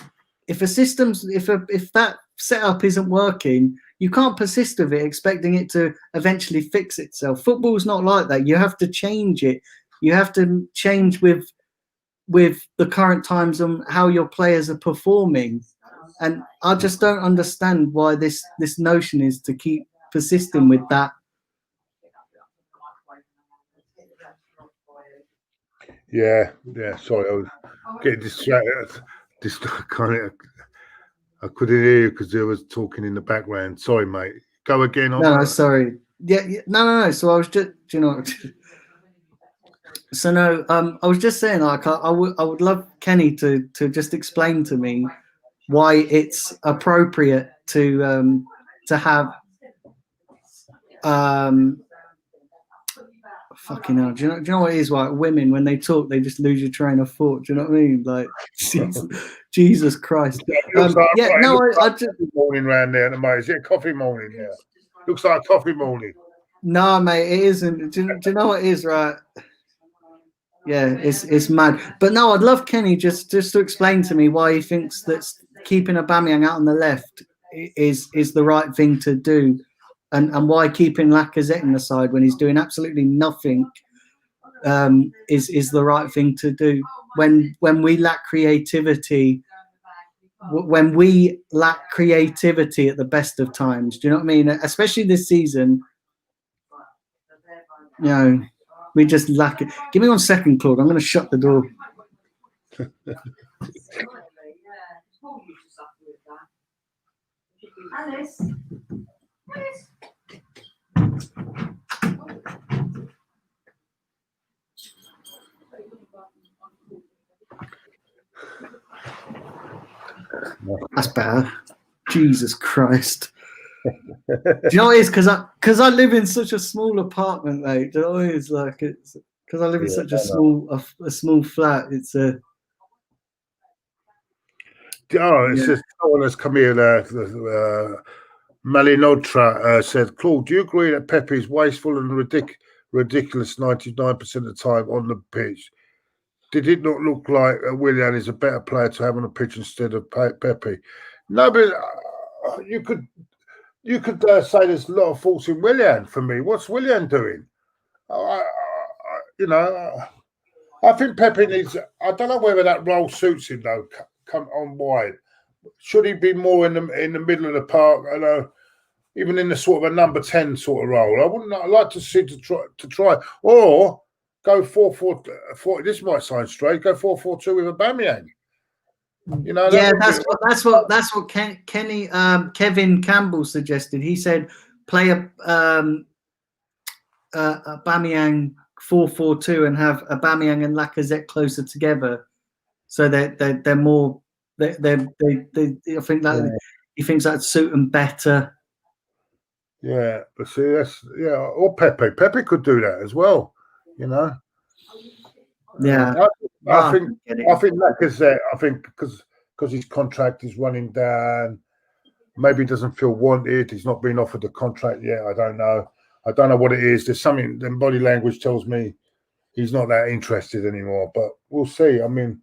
if that setup isn't working, you can't persist with it expecting it to eventually fix itself. Football's not like that. You have to change it. You have to change with the current times and how your players are performing. And I just don't understand why this notion is to keep persisting with that. Yeah. Sorry, I was getting distracted. I couldn't hear you because there was talking in the background. Sorry, mate. Go again. No, sorry. Yeah, no. So I was just, So no, I was just saying, like, I would love Kenny to just explain to me why it's appropriate to have fucking hell. Do you know what it is? Like, women, when they talk, they just lose your train of thought. Do you know what I mean? Like, Jesus Christ. I just morning round there at the moment. Is it a coffee morning? Yeah, looks like a coffee morning. No, mate, it isn't. Do you know what it is, right? Yeah, it's mad. But no, I'd love Kenny just to explain to me why he thinks that keeping Aubameyang out on the left is the right thing to do, and why keeping Lacazette in the side when he's doing absolutely nothing is the right thing to do. When we lack creativity, at the best of times, do you know what I mean? Especially this season, we just lack it. Give me 1 second, Claude. I'm going to shut the door. Alice. Alice. That's better. Jesus Christ. Do you know what it is? Because I live in such a small apartment, mate. Do you know what it is? Like, it's because I live in such a small flat. It's a. It's just someone has come here. Malinotra said, Claude, do you agree that Pepe is wasteful and ridiculous 99% of the time on the pitch? Did it not look like Willian is a better player to have on the pitch instead of Pepe? No, but you could say there's a lot of faults in Willian for me. What's Willian doing? I think Pepe needs. I don't know whether that role suits him though. Come on wide. Should he be more in the middle of the park? I know, even in the sort of a number 10 sort of role. I'd like to see to try or go 4-4-4. This might sound strange. Go 4-4-2 with aubameyang. You know. Yeah, that's what Kevin Campbell suggested. He said play aubameyang 4-4-2 and have aubameyang and Lacazette closer together, so they're more. I think that he thinks that'd suit them better. Yeah, but see, or Pepe. Pepe could do that as well. You know. Yeah. I think Lacazette. I think because his contract is running down, maybe he doesn't feel wanted. He's not been offered the contract yet. I don't know. I don't know what it is. There's something. The body language tells me he's not that interested anymore. But we'll see. I mean,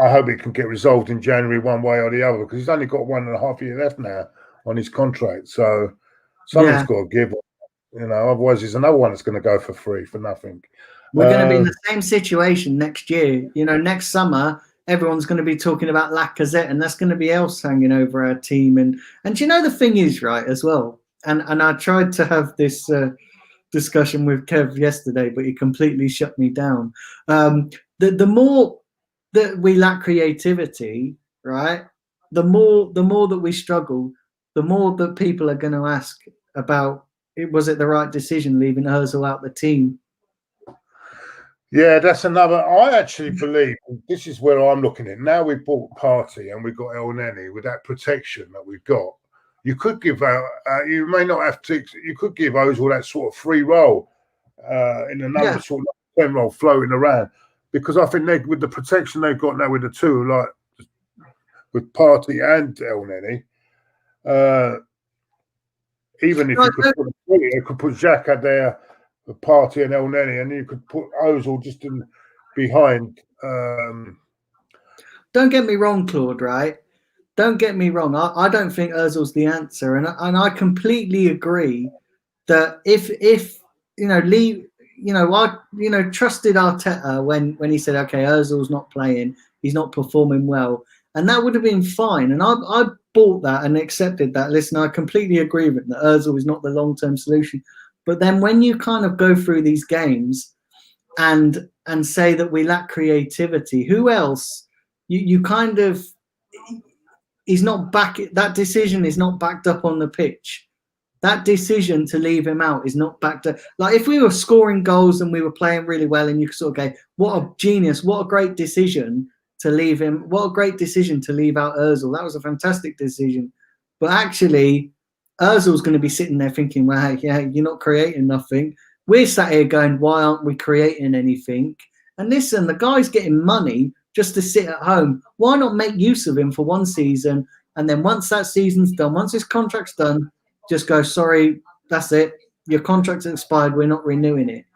I hope it can get resolved in January one way or the other, because he's only got 1.5 years left now on his contract. So something's got to give. You know, otherwise there's another one that's going to go for free for nothing. We're going to be in the same situation next year. You know, next summer everyone's going to be talking about Lacazette, and that's going to be else hanging over our team. And you know, the thing is, right, as well. And I tried to have this discussion with Kev yesterday, but he completely shut me down. The more that we lack creativity, right, the more that we struggle, the more that people are going to ask about, was it the right decision leaving Ozil out the team? Yeah, that's another. I actually believe this is where I'm looking at. Now we've bought Partey and we've got El Neni with that protection that we've got. You could give out, you may not have to, you could give Ozil that sort of free role in another sort of 10 role floating around. Because I think with the protection they've got now with the two, like with Partey and El Neni, even if you could put Xhaka there, the Partey and El Neni, and you could put Ozil just behind. Don't get me wrong, Claude, right? Don't get me wrong. I don't think Ozil's the answer. And I completely agree that if I trusted Arteta when he said, okay, Ozil's not playing, he's not performing well. And that would have been fine. And I bought that and accepted that. Listen, I completely agree with that Ozil is not the long-term solution. But then when you kind of go through these games and say that we lack creativity, who else? You kind of, he's not back. That decision is not backed up on the pitch. That decision to leave him out is not backed up. Like if we were scoring goals and we were playing really well, and you sort of go, "What a genius! What a great decision to leave him! What a great decision to leave out Ozil! That was a fantastic decision." But actually, Ozil's going to be sitting there thinking, "Well, yeah, you're not creating nothing." We're sat here going, "Why aren't we creating anything?" And listen, the guy's getting money just to sit at home. Why not make use of him for one season, and then once that season's done, once his contract's done, just go, sorry, that's it. Your contract's expired. We're not renewing it.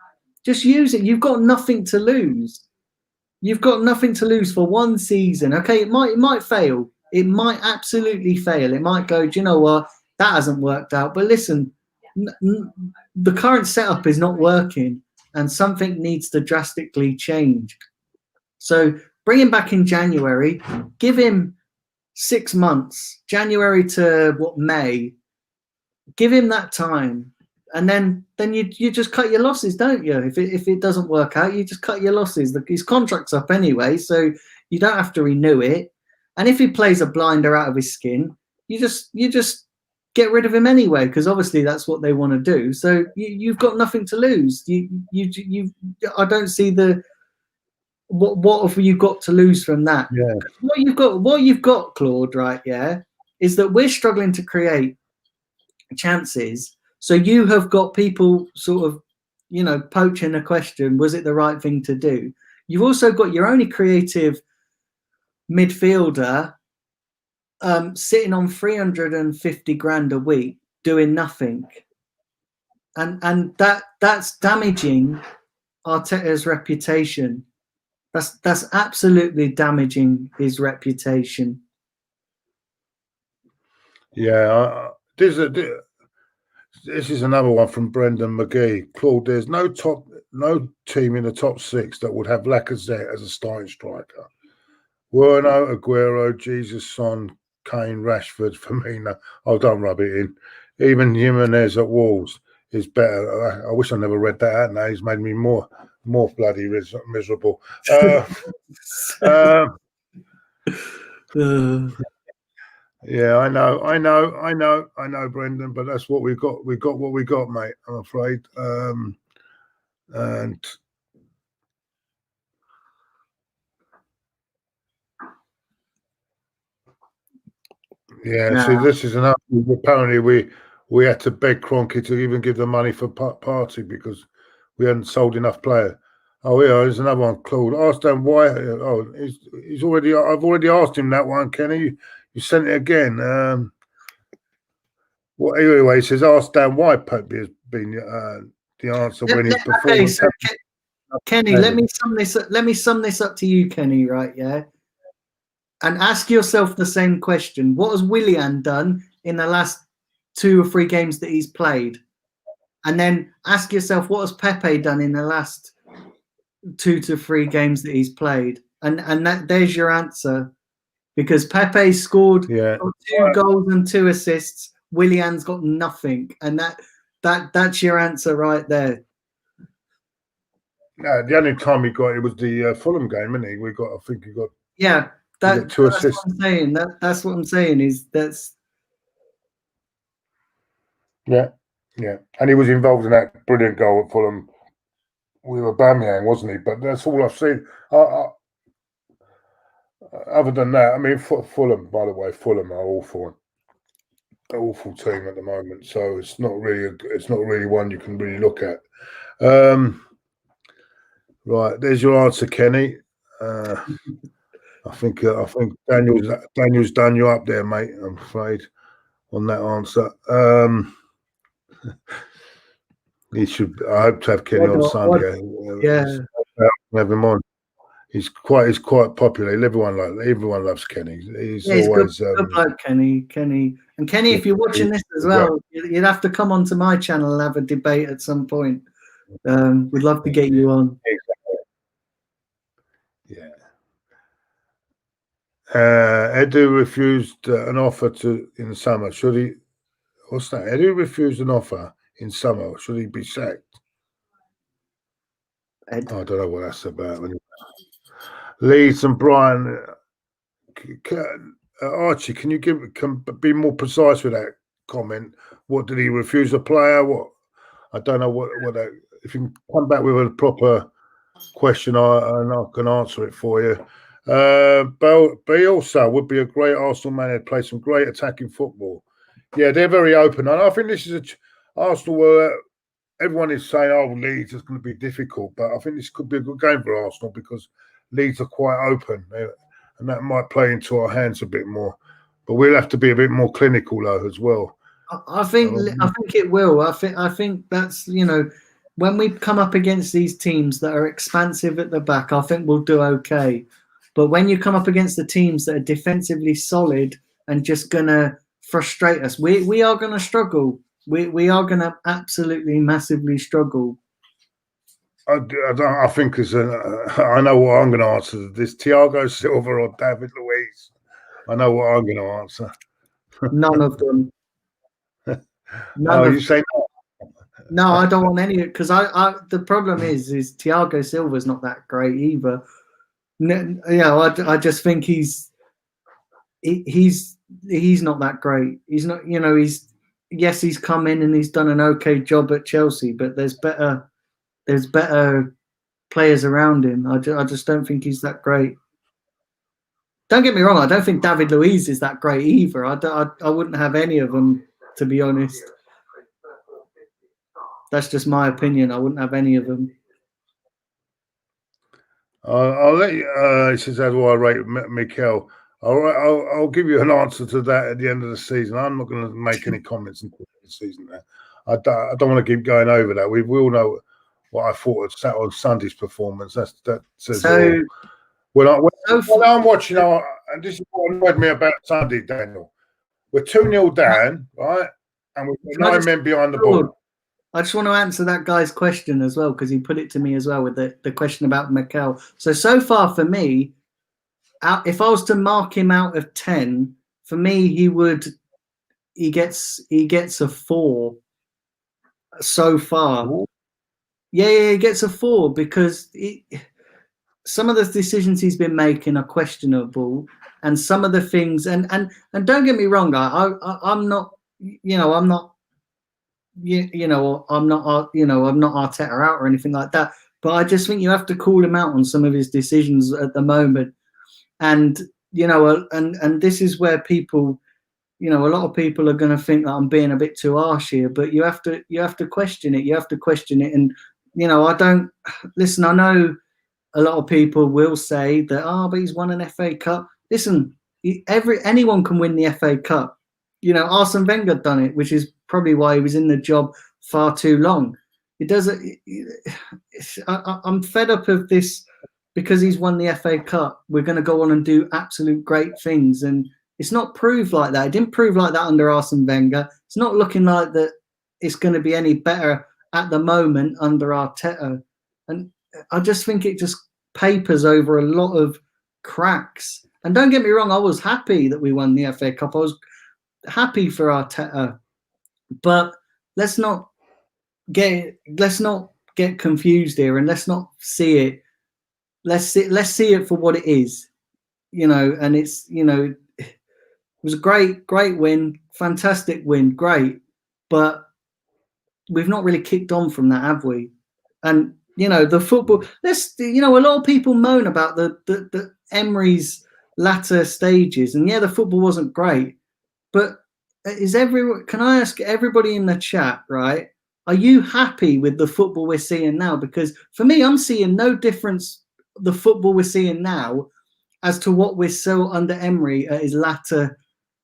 Just use it. You've got nothing to lose. You've got nothing to lose for one season. Okay, it might fail. It might absolutely fail. It might go, do you know what? That hasn't worked out. But listen, the current setup is not working, and something needs to drastically change. So bring him back in January. Give him 6 months, January to May. Give him that time, and then you just cut your losses, don't you? If it doesn't work out, you just cut your losses. His contract's up anyway, so you don't have to renew it. And if he plays a blinder out of his skin, you just get rid of him anyway, because obviously that's what they want to do. So you've got nothing to lose. I don't see what have you got to lose from that? Yeah. What you've got, Claude, right? Yeah, is that we're struggling to create chances. So you have got people sort of, poaching a question: was it the right thing to do? You've also got your only creative midfielder sitting on 350 grand a week doing nothing, and that's damaging Arteta's reputation. That's absolutely damaging his reputation. Yeah, this is another one from Brendan McGee. Claude, there's no team in the top 6 that would have Lacazette as a starting striker. Werner, Aguero, Jesus, Son, Kane, Rashford, Firmino. Oh, don't rub it in. Even Jimenez at Wolves is better. I wish I never read that out now. He's made me more bloody miserable. Yeah, I know, Brendan, but that's what we got. We got what we got, mate, I'm afraid. And yeah, see, this is another. Apparently, we had to beg Kroenke to even give the money for Partey because we hadn't sold enough players. Oh yeah, there's another one, Claude. Ask Dan why. Oh, he's already. I've already asked him that one, Kenny. You sent it again. Well, anyway, he says, ask Dan why Pope has been the answer when his performance. Okay, so Kenny, let me sum this up to you, Kenny. Right, yeah, and ask yourself the same question: what has Willian done in the last 2 or 3 games that he's played? And then ask yourself, what has Pepe done in the last 2 to 3 games that he's played? And there's your answer. Because Pepe scored 2 goals and 2 assists. Willian's got nothing. And that's your answer right there. Yeah, the only time he got it was the Fulham game, isn't he? I think he got 2 assists. What I'm saying. That's what I'm saying is that's. Yeah. And he was involved in that brilliant goal at Fulham with Aubameyang, wasn't he? But that's all I've seen. Other than that, I mean, Fulham, by the way, Fulham are awful team at the moment. So it's not really one you can really look at. Right, there's your answer, Kenny. I think Daniel's done you up there, mate. I'm afraid on that answer. He should. I hope to have Kenny on Sunday. Yeah, have him on. He's quite popular. Everyone loves Kenny. He's always good bloke, Kenny. And Kenny, if you're watching this as well, you'd have to come onto my channel and have a debate at some point. We'd love to get you on. Yeah. Edu refused an offer in the summer. Should he? What's that? Edu refused an offer in summer. Should he be sacked? I don't know what that's about. Leeds and Brighton. Archie, can you be more precise with that comment? What did he refuse a player? What? I don't know what that. If you can come back with a proper question, and I can answer it for you. Bielsa would be a great Arsenal manager, play some great attacking football. Yeah, they're very open, and I think this is Arsenal. Everyone is saying, "Oh, Leeds is going to be difficult," but I think this could be a good game for Arsenal because Leeds are quite open, and that might play into our hands a bit more. But we'll have to be a bit more clinical, though, as well. I think it will. I think that's, when we come up against these teams that are expansive at the back, I think we'll do okay. But when you come up against the teams that are defensively solid and just gonna frustrate us, we are gonna struggle. We are gonna absolutely massively struggle. I think I know what I'm going to answer. This Thiago Silva or David Luiz. I know what I'm going to answer. None of them. You say no? No, I don't want any. Because the problem is Thiago Silva's not that great either. I just think he's he's not that great. He's not, he's come in and he's done an okay job at Chelsea, but there's better players around him. I just don't think he's that great. Don't get me wrong, I don't think David Luiz is that great either. I wouldn't have any of them, to be honest. That's just my opinion. I wouldn't have any of them. I'll let you. He says, "How do I rate Mikel?" I'll give you an answer to that at the end of the season. I'm not going to make any comments until the season. There, I don't want to keep going over that. We all know what I thought on Sunday's performance. That says all. When I'm watching, and this is what annoyed me about Sunday, Daniel. We're 2-0 down, right, and we've got 9 men behind the ball. I just want to answer that guy's question as well, because he put it to me as well with the question about Mikel. So far for me, if I was to mark him out of 10, for me he gets a 4 so far. Ooh. Yeah, he gets a 4 because some of the decisions he's been making are questionable, and some of the things, and don't get me wrong, I'm not Arteta out or anything like that, but I just think you have to call him out on some of his decisions at the moment, and and this is where people, a lot of people are going to think that I'm being a bit too harsh here, but you have to question it. You have to question it, and I don't listen. I know a lot of people will say that, but he's won an FA Cup. Listen, anyone can win the FA Cup. Arsene Wenger done it, which is probably why he was in the job far too long. It doesn't. I'm fed up of this because he's won the FA Cup. We're going to go on and do absolute great things, and it's not proved like that. It didn't prove like that under Arsene Wenger. It's not looking like that. It's going to be any better at the moment under Arteta, and I just think it just papers over a lot of cracks. And don't get me wrong, I was happy that we won the FA Cup. I was happy for Arteta, but let's not get confused here, and let's not see it. Let's see it for what it is, And it's it was a great win, fantastic win, great, but we've not really kicked on from that, have we? And the football. A lot of people moan about the Emery's latter stages, and the football wasn't great. But can I ask everybody in the chat, right? Are you happy with the football we're seeing now? Because for me, I'm seeing no difference. The football we're seeing now, as to what we saw under Emery at his latter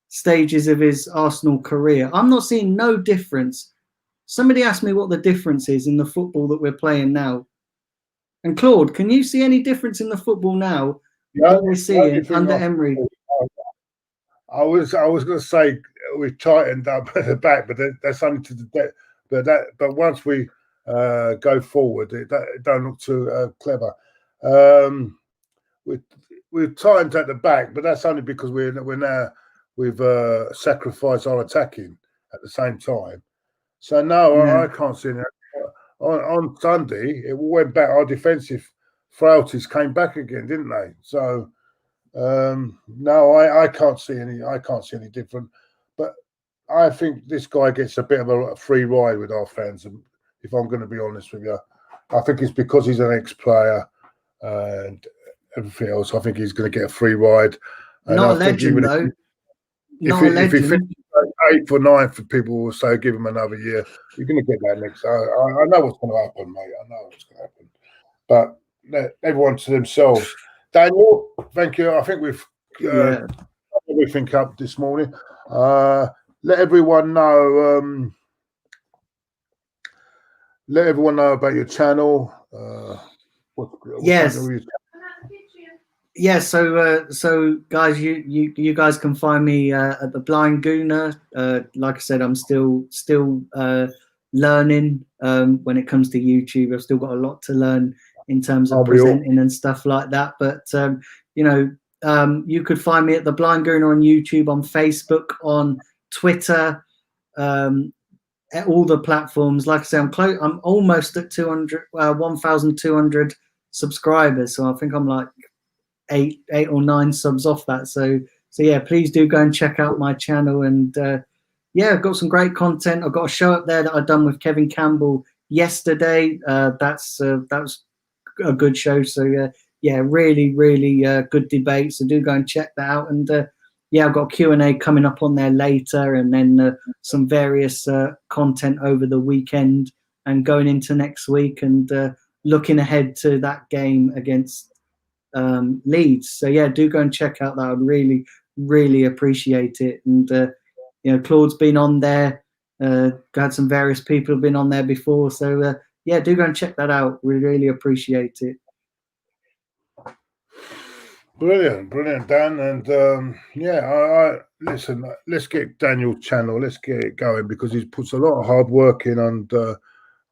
stages of his Arsenal career, I'm not seeing no difference. Somebody asked me what the difference is in the football that we're playing now. And Claude, can you see any difference in the football now that we're seeing under Emery? I was going to say we've tightened up at the back, but that's only to the depth. But once we go forward, it don't look too clever. We've tightened at the back, but that's only because we've sacrificed our attacking at the same time. So no, I can't see that. On Sunday, it went back. Our defensive frailties came back again, didn't they? So no, I can't see any. I can't see any different. But I think this guy gets a bit of a free ride with our fans. And if I'm going to be honest with you, I think it's because he's an ex-player and everything else. I think he's going to get a free ride. And not a legend, though. If he finishes 8th or 9th, people will say, give him another year. You're going to get that next. I know what's going to happen, mate. I know what's going to happen. But everyone to themselves. Daniel, thank you. I think we've everything up this morning. Let everyone know. Let everyone know about your channel. Yes. Yeah, so guys, you guys can find me at the Blind Gooner. Like I said, I'm still learning when it comes to YouTube. I've still got a lot to learn in terms of presenting and stuff like that. But you could find me at the Blind Gooner on YouTube, on Facebook, on Twitter, at all the platforms. Like I say, I'm almost at 1,200 subscribers. So I think I'm like 8 or 9 subs off that. So yeah, please do go and check out my channel. And yeah, I've got some great content. I've got a show up there that I've done with Kevin Campbell yesterday. That was a good show. So yeah, really good debate. So do go and check that out. And yeah, I've got Q&A coming up on there later, and then some various content over the weekend and going into next week, and looking ahead to that game against Leeds. So yeah, do go and check out that. I'd really appreciate it. And you know, Claude's been on there. Had some various people have been on there before. So yeah, do go and check that out. We really appreciate it. Brilliant, Dan. And yeah, I listen. Let's get Daniel's channel. Let's get it going, because he puts a lot of hard work in. And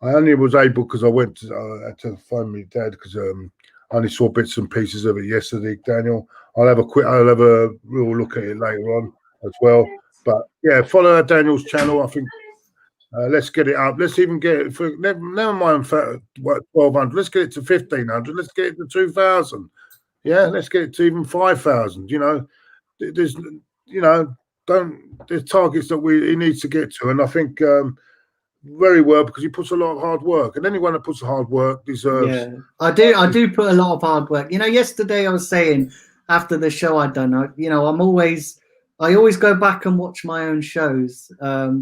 I only was able because I had to phone my dad, because I only saw bits and pieces of it yesterday. Daniel, I'll have a real look at it later on as well. But yeah, follow Daniel's channel. I think let's get it up. Let's even get it for never mind 1,200. Let's get it to 1,500. Let's get it to 2,000. Yeah, let's get it to even 5,000. You know, there's there's targets that he needs to get to, and I think very well, because he puts a lot of hard work, and anyone that puts hard work deserves. Yeah, I do put a lot of hard work. You know, yesterday I was saying after the show I'd done, I always go back and watch my own shows,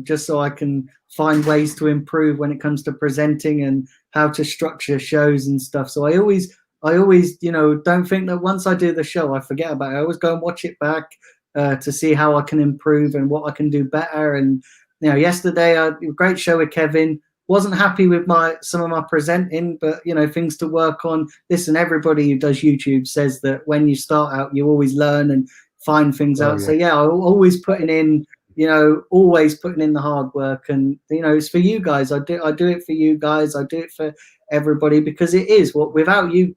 just so I can find ways to improve when it comes to presenting and how to structure shows and stuff. So I always, don't think that once I do the show, I forget about it. I always go and watch it back to see how I can improve and what I can do better. And, you know, yesterday, a great show with Kevin. Wasn't happy with some of my presenting, but, you know, things to work on. Listen, everybody who does YouTube says that when you start out, you always learn and find things out. Yeah. So yeah, I'm always putting in the hard work, and it's for you guys. I do it for you guys. I do it for everybody, because it is without you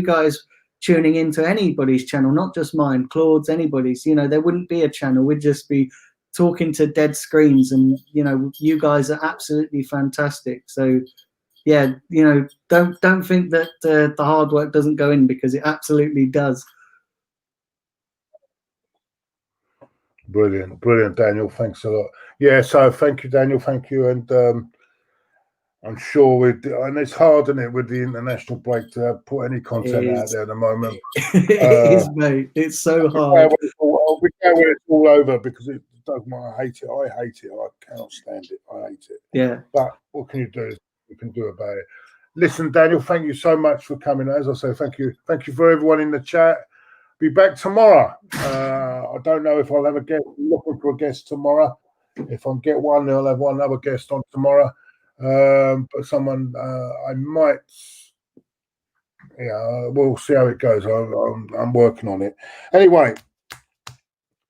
guys tuning into anybody's channel, not just mine, Claude's, anybody's, there wouldn't be a channel. We'd just be talking to dead screens, and you guys are absolutely fantastic. So yeah, don't think that the hard work doesn't go in, because it absolutely does. Brilliant, Daniel. Thanks a lot. Yeah, so thank you, Daniel. Thank you. And I'm sure and it's hard, isn't it, with the international break to put any content out there at the moment. It is, mate. It's so hard. We know when it's all over, because it doesn't matter. I hate it. I cannot stand it. I hate it. Yeah. But what can you do? You can do about it. Listen, Daniel, thank you so much for coming. As I say, thank you for everyone in the chat. Be back tomorrow. I don't know if I'll have a guest. Looking for a guest tomorrow. If I get one, I'll have one other guest on tomorrow. But someone I might. Yeah, we'll see how it goes. I'm working on it. Anyway,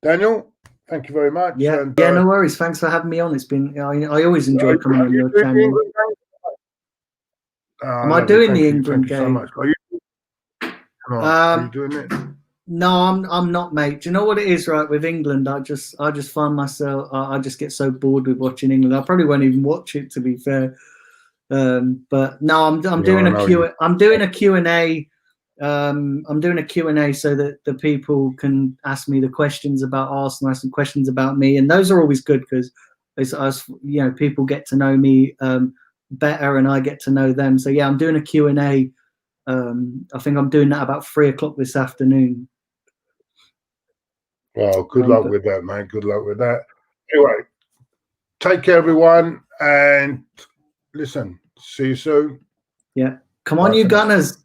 Daniel, thank you very much. Yeah, and, no worries. Thanks for having me on. It's been. I always enjoy coming on your channel. Am I doing the England game? So much. Are you doing it? No, I'm not, mate. Do you know what it is, right? With England, I just find myself, I just get so bored with watching England. I probably won't even watch it, to be fair. But no, I'm doing a Q&A. I'm doing a Q&A so that the people can ask me the questions about Arsenal, ask some questions about me, and those are always good, because people get to know me better, and I get to know them. So yeah, I'm doing a Q&A. I think I'm doing that about 3 o'clock this afternoon. Well, good luck with that, man. Good luck with that. Anyway, take care, everyone, and listen, see you soon. Yeah. Come on, you Gunners.